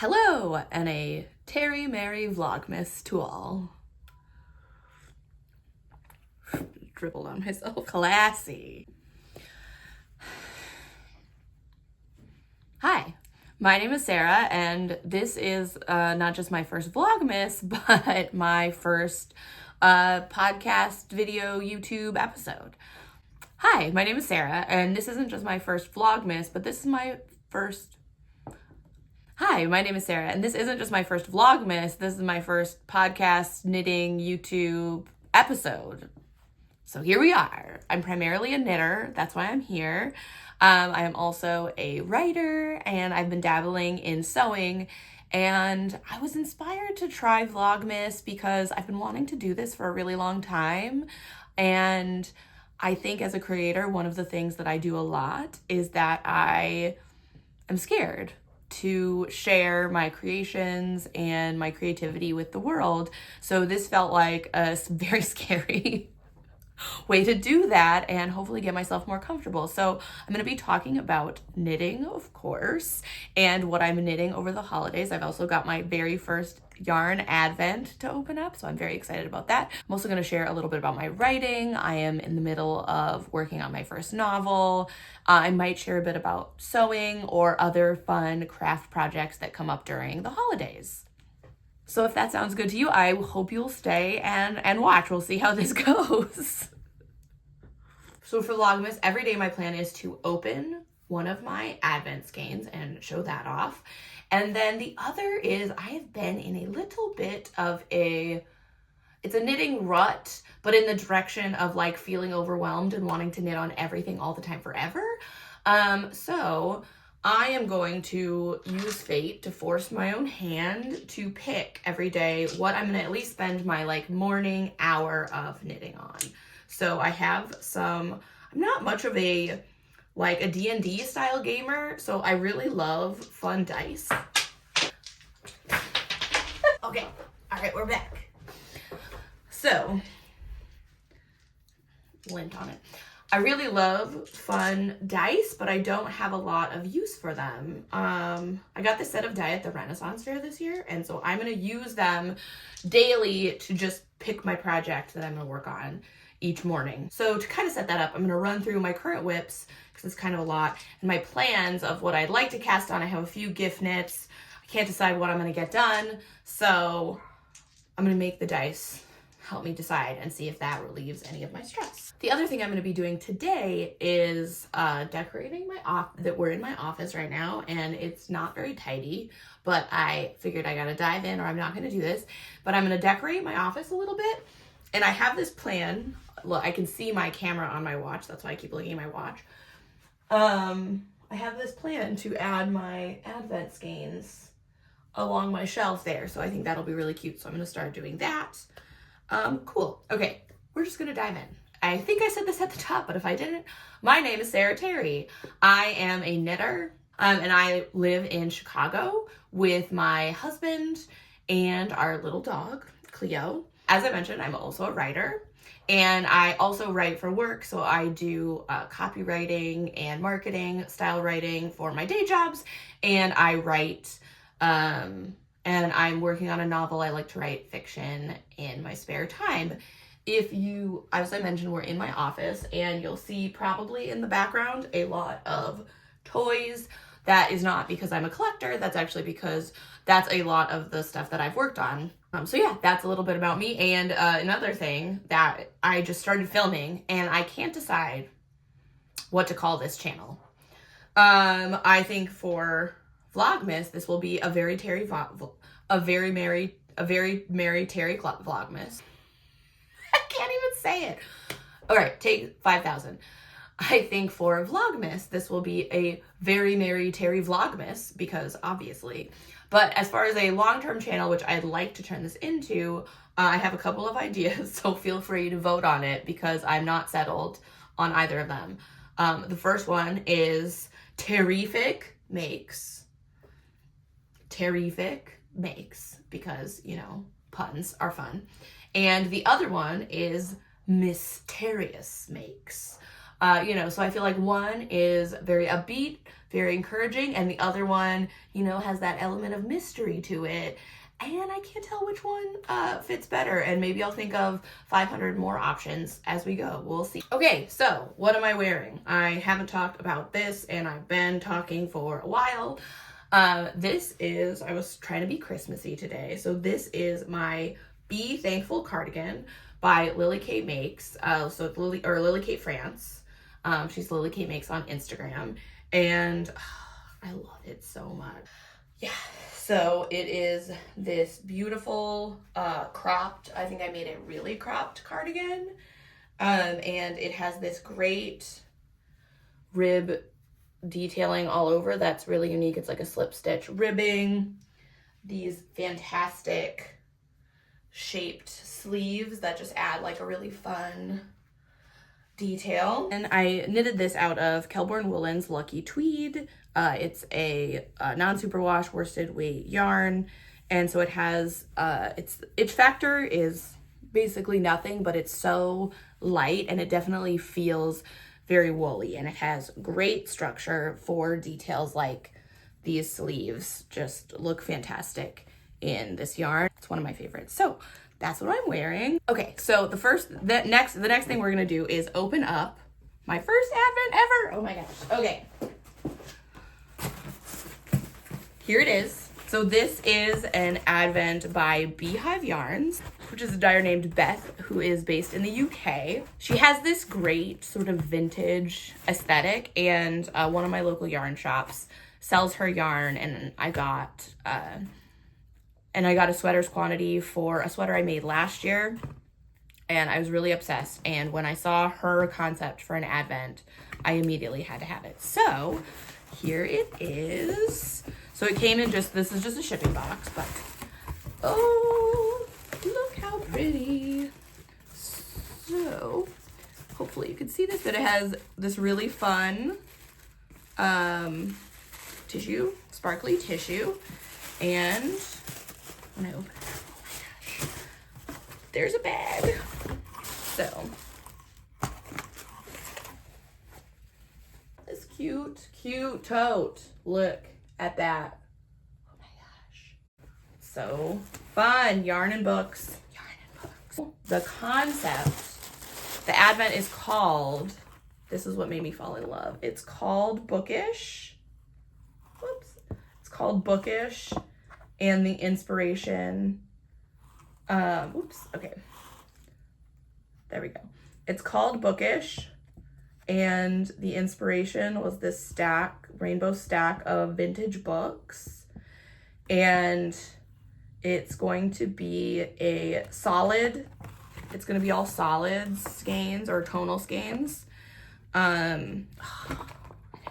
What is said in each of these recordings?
Hello, and a Terry Mary Vlogmas to all. Dribbled on myself. Classy. Hi, my name is Sarah, and this is not just my first Vlogmas, but my first podcast, video, YouTube episode. Hi, my name is Sarah, and this isn't just my first Vlogmas, but this is my first... Hi, my name is Sarah, and this isn't just my first Vlogmas, this is my first podcast, knitting, YouTube episode. So here we are. I'm primarily a knitter, that's why I'm here. I am also a writer, and I've been dabbling in sewing, and I was inspired to try Vlogmas because I've been wanting to do this for a really long time, and I think as a creator, one of the things that I do a lot is that I am scared to share my creations and my creativity with the world. So this felt like a very scary way to do that and hopefully get myself more comfortable. So I'm going to be talking about knitting, of course, and what I'm knitting over the holidays. I've also got my very first yarn advent to open up, so I'm very excited about that. I'm also going to share a little bit about my writing. I am in the middle of working on my first novel. I might share a bit about sewing or other fun craft projects that come up during the holidays. So if that sounds good to you, I hope you'll stay and watch. We'll see how this goes. So for Vlogmas, every day my plan is to open one of my advent skeins and show that off. And then the other is I have been in a little bit of it's a knitting rut, but in the direction of like feeling overwhelmed and wanting to knit on everything all the time forever. So I am going to use fate to force my own hand to pick every day what I'm going to at least spend my like morning hour of knitting on. So I have I'm not much of a D&D style gamer, so I really love fun dice. Okay, all right, we're back. So, lint on it. I really love fun dice, but I don't have a lot of use for them. I got this set of die at the Renaissance Fair this year, and so I'm going to use them daily to just pick my project that I'm going to work on each morning. So to kind of set that up, I'm going to run through my current whips, because it's kind of a lot, and my plans of what I'd like to cast on. I have a few gift knits. I can't decide what I'm going to get done, so I'm going to make the dice help me decide and see if that relieves any of my stress. The other thing I'm going to be doing today is decorating my office. That we're in my office right now, and it's not very tidy, but I figured I got to dive in or I'm not going to do this. But I'm going to decorate my office a little bit, and I have this plan. Look, I can see my camera on my watch. That's why I keep looking at my watch. I have this plan to add my advent skeins along my shelf there. So I think that'll be really cute. So I'm going to start doing that. Cool. Okay, we're just going to dive in. I think I said this at the top, but if I didn't, my name is Sarah Terry. I am a knitter, and I live in Chicago with my husband and our little dog, Cleo. As I mentioned, I'm also a writer, and I also write for work. So I do copywriting and marketing, style writing for my day jobs, and I write, and I'm working on a novel. I like to write fiction in my spare time. As I mentioned, we're in my office, and you'll see probably in the background a lot of toys. That is not because I'm a collector. That's actually because that's a lot of the stuff that I've worked on. So yeah, that's a little bit about me. And another thing that I just started filming, and I can't decide what to call this channel. I think for Vlogmas, this will be a very merry Terry Vlogmas. I can't even say it. All right, take 5,000. I think for Vlogmas, this will be a very merry Terry Vlogmas, because obviously. But as far as a long-term channel, which I'd like to turn this into, I have a couple of ideas, so feel free to vote on it because I'm not settled on either of them. The first one is Terrific Makes, because, you know, puns are fun. And the other one is Mysterious Makes. So I feel like one is very upbeat, very encouraging. And the other one, you know, has that element of mystery to it. And I can't tell which one fits better. And maybe I'll think of 500 more options as we go. We'll see. Okay, so what am I wearing? I haven't talked about this and I've been talking for a while. This is, I was trying to be Christmassy today. So this is my Be Thankful cardigan by Lily Kate Makes. So it's Lily Kate France. She's Lily Kate Makes on Instagram. And I love it so much. Yeah. So it is this beautiful cropped, I think I made it really cropped cardigan. And it has this great rib detailing all over that's really unique. It's like a slip stitch ribbing, these fantastic shaped sleeves that just add like a really fun detail. And I knitted this out of Kelbourne Woolen's Lucky Tweed. It's a non-superwash worsted weight yarn, and so it has its itch factor is basically nothing, but it's so light and it definitely feels very woolly, and it has great structure for details like these sleeves. Just look fantastic in this yarn. It's one of my favorites. So that's what I'm wearing. Okay, so the next thing we're gonna do is open up my first Advent ever. Oh my gosh. Okay. Here it is. So this is an Advent by Beehive Yarns, which is a dyer named Beth, who is based in the UK. She has this great sort of vintage aesthetic, and one of my local yarn shops sells her yarn, and I got a sweater's quantity for a sweater I made last year, and I was really obsessed. And when I saw her concept for an Advent, I immediately had to have it. So here it is. So it came in this is just a shipping box, but oh, look how pretty. So hopefully you can see this, but it has this really fun tissue, sparkly tissue, and when I open it, oh my gosh, there's a bag. So this cute tote. Look at that. Oh my gosh. So fun. Yarn and books. The concept, the Advent is called, this is what made me fall in love. It's called Bookish. Whoops. It's called Bookish. And the inspiration, okay. There we go. It's called Bookish, and the inspiration was this rainbow stack of vintage books, and it's going to be it's going to be all solids skeins or tonal skeins. I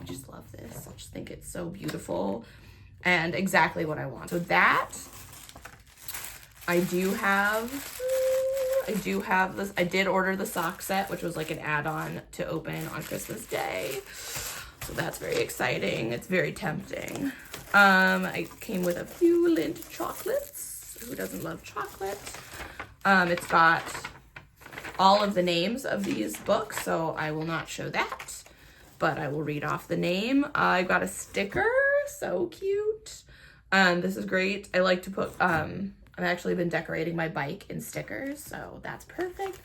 just love this. I just think it's so beautiful and exactly what I want. So that, I do have this. I did order the sock set, which was like an add-on to open on Christmas Day. So that's very exciting. It's very tempting. I came with a few Lindt chocolates. Who doesn't love chocolate? It's got all of the names of these books, so I will not show that, but I will read off the name. I got a sticker. So cute. This is great. I like to put, I've actually been decorating my bike in stickers, so that's perfect.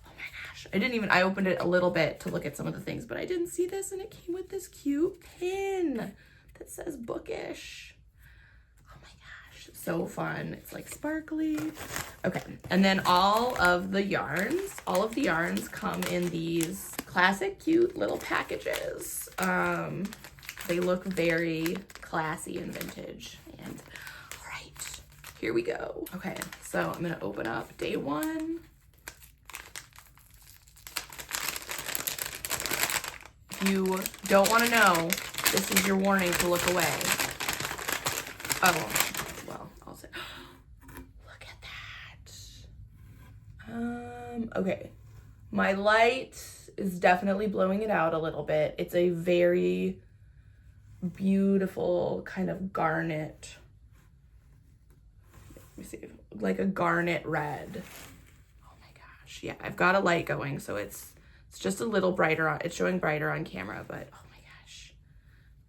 Oh my gosh. I opened it a little bit to look at some of the things, but I didn't see this, and it came with this cute pin that says Bookish. Oh my gosh. So fun. It's like sparkly. Okay. And then all of the yarns come in these classic cute little packages. They look very classy and vintage. And all right, here we go. Okay, so I'm gonna open up day one. If you don't wanna know, this is your warning to look away. Oh, well, I'll say, look at that. Okay, my light is definitely blowing it out a little bit. It's a very beautiful kind of garnet. Let me see, like a garnet red. Oh my gosh. Yeah, I've got a light going, so it's just a little brighter. It's showing brighter on camera, but oh my gosh.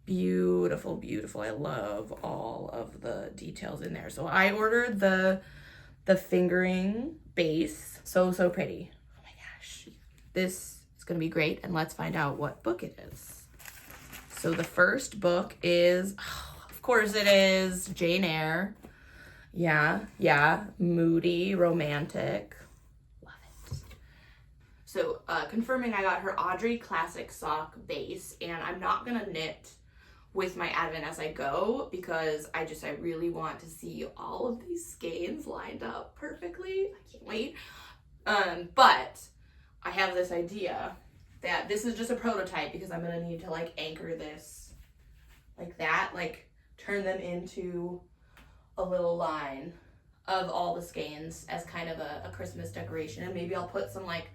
Beautiful, beautiful. I love all of the details in there. So I ordered the fingering base. So pretty. Oh my gosh. This is going to be great. And let's find out what book it is. So the first book is, oh, of course it is, Jane Eyre. Yeah. Moody, romantic. Love it. So confirming I got her Audrey Classic Sock base. And I'm not going to knit with my Advent as I go because I really want to see all of these skeins lined up perfectly. I can't wait. But I have this idea that this is just a prototype because I'm gonna need to like anchor this like that, like turn them into a little line of all the skeins as kind of a Christmas decoration. And maybe I'll put some like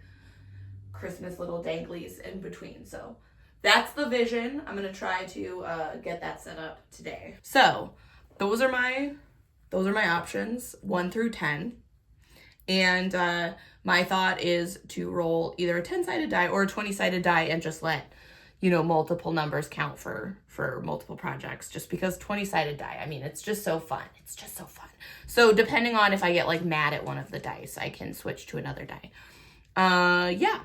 Christmas little danglies in between. So that's the vision. I'm gonna try to get that set up today. So those are my options, 1 through 10. And my thought is to roll either a 10-sided die or a 20-sided die and just let, multiple numbers count for multiple projects. Just because 20-sided die, I mean, it's just so fun. It's just so fun. So depending on if I get like mad at one of the dice, I can switch to another die. Yeah.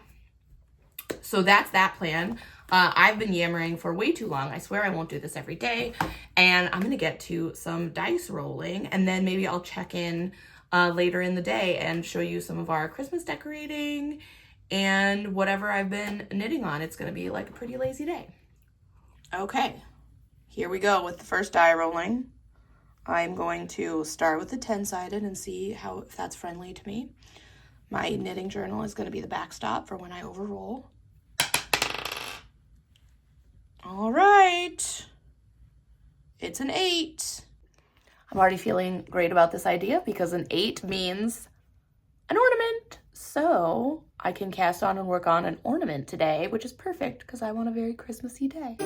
So that's that plan. I've been yammering for way too long. I swear I won't do this every day. And I'm going to get to some dice rolling. And then maybe I'll check in later in the day and show you some of our Christmas decorating and whatever I've been knitting on. It's going to be like a pretty lazy day. Okay, here we go with the first die rolling. I'm going to start with the 10-sided and see if that's friendly to me. My knitting journal is going to be the backstop for when I overroll. All right, it's an 8. I'm already feeling great about this idea because an 8 means an ornament. So I can cast on and work on an ornament today, which is perfect because I want a very Christmassy day.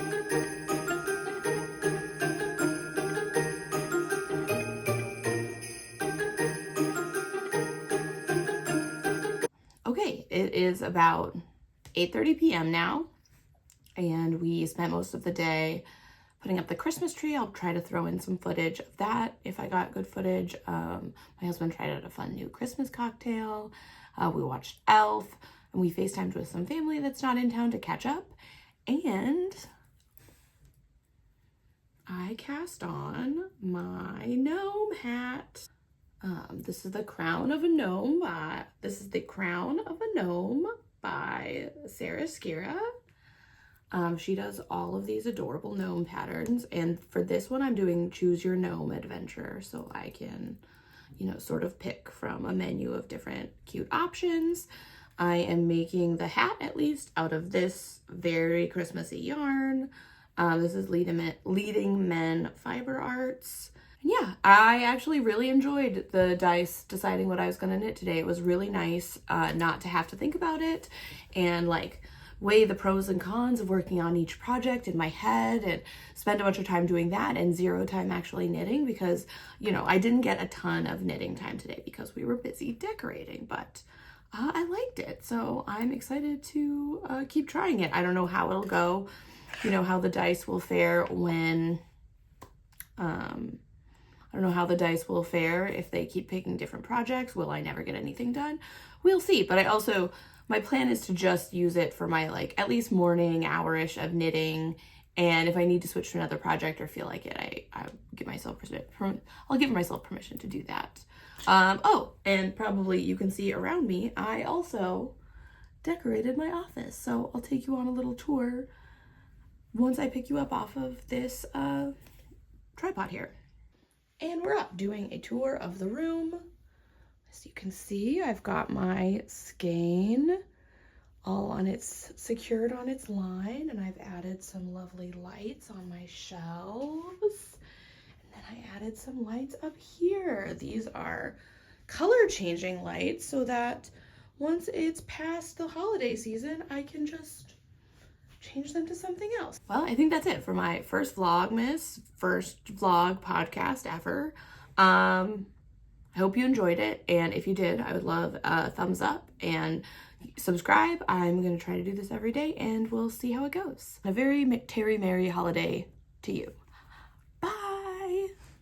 Okay, it is about 8:30 p.m. now. And we spent most of the day putting up the Christmas tree. I'll try to throw in some footage of that if I got good footage. My husband tried out a fun new Christmas cocktail. We watched Elf, and we FaceTimed with some family that's not in town to catch up. And I cast on my gnome hat. This is the Crown of a Gnome by Sarah Skira. She does all of these adorable gnome patterns, and for this one I'm doing Choose Your Gnome Adventure, so I can, sort of pick from a menu of different cute options. I am making the hat, at least, out of this very Christmassy yarn. This is Leading Men Fiber Arts. And yeah, I actually really enjoyed the dice deciding what I was going to knit today. It was really nice not to have to think about it and like weigh the pros and cons of working on each project in my head and spend a bunch of time doing that and 0 time actually knitting because, I didn't get a ton of knitting time today because we were busy decorating, but I liked it. So I'm excited to keep trying it. I don't know how it'll go, how the dice will fare when, I don't know how the dice will fare if they keep picking different projects. Will I never get anything done? We'll see. But my plan is to just use it for my at least morning hour-ish of knitting. And if I need to switch to another project or feel like it, I'll give myself permission to do that. Oh, and probably you can see around me, I also decorated my office. So I'll take you on a little tour once I pick you up off of this tripod here. And we're up doing a tour of the room. As you can see, I've got my skein all secured on its line, and I've added some lovely lights on my shelves. And then I added some lights up here. These are color changing lights so that once it's past the holiday season, I can just change them to something else. Well, I think that's it for my first Vlogmas, first vlog podcast ever. I hope you enjoyed it, and if you did, I would love a thumbs up and subscribe. I'm going to try to do this every day, and we'll see how it goes. A very Terry Merry holiday to you.